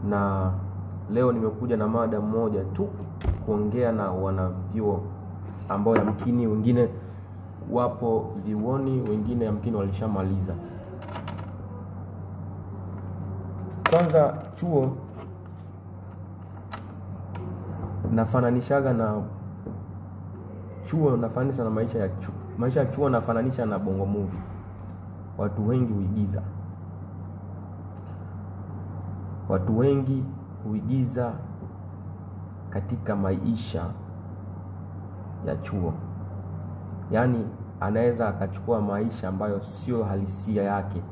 na leo nimekuja na mada moja tu kuongea na wanavyuo ambao yamkini wengine wapo vyuoni, wengine yamkini walishamaliza. Kwanza, chuo nafananishaga na maisha ya chuo. Maisha ya chuo nafananisha na bongo movie. Watu wengi huigiza katika maisha ya chuo. Yaani anaweza akachukua maisha ambayo sio halisia yake,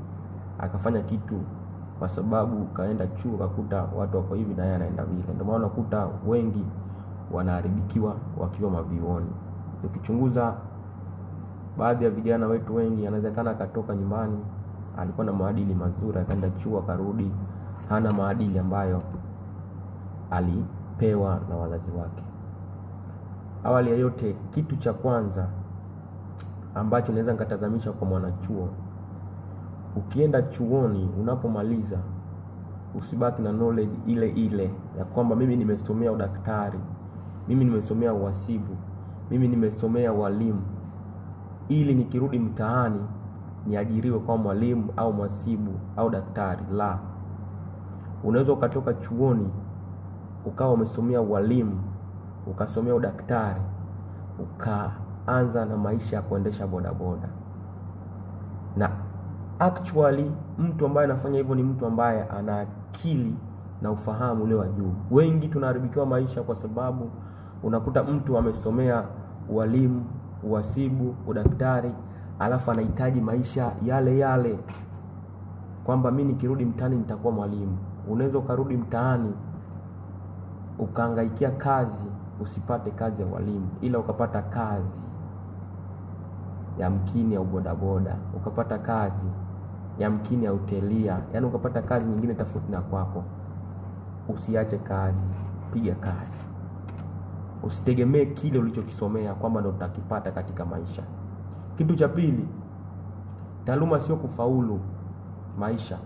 akafanya kitu kwa sababu kaenda chuo kakuta watu wako hivi na yeye anaenda vile. Ndio maana unakuta wengi wanaharibikiwa wakiwa mavyuoni. Ukichunguza baadhi ya vijana wetu wengi, anawezekana akatoka nyumbani alikuwa na maadili mazuri, akaenda chuo akarudi hana maadili ambayo alipewa na wazazi wake. Awali ya yote, kitu cha kwanza ambacho naweza nikatazamisha kwa mwanachuo, ukienda chuoni unapomaliza usibaki na knowledge ile ya kwamba mimi nimesomea udaktari, mimi nimesomea uhasibu, mimi nimesomea walimu ili nikirudi mtaani niajiriwe kwa mwalimu au mhasibu au daktari. La, unaweza ukatoka chuoni ukawa umesomea walimu, ukasomea udaktari, ukaanza na maisha ya kuendesha bodaboda. Na actually mtu ambaye anafanya hivyo ni mtu ambaye ana akili na ufahamu ule wa juu. Wengi tunaharibikiwa maisha kwa sababu unakuta mtu amesomea walimu, uhasibu, udaktari, alafu anahitaji maisha yale kwamba mimi nikirudi mtaani nitakuwa mwalimu. Unaweza ukarudi mtaani ukahangaikia kazi, usipate kazi ya walimu, ila ukapata kazi ya mkini ya bodaboda, ukapata kazi ya mkini ya hotelia, yaani ukapata kazi nyingine tofauti na kwako. Usiache kazi, piga kazi. Usitegemee kile ulichokisomea kwamba ndio utakipata katika maisha. Kitu cha pili, taaluma sio kufaulu maisha.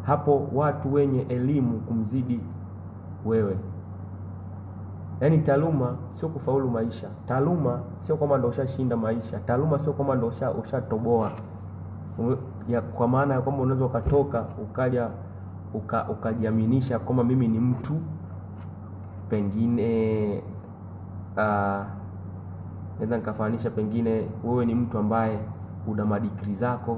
Hapo watu wenye elimu kumzidi wewe. Yaani taaluma sio kufaulu maisha. Taaluma sio kwamba ndio ushashinda maisha. Taaluma sio kwamba ndio ushatoboa. Kwa maana ya kwamba unaweza ukatoka ukaja ukajiaminisha kwamba mimi ni mtu pengine naweza nikafanisha pengine wewe ni mtu ambaye una madigrii zako,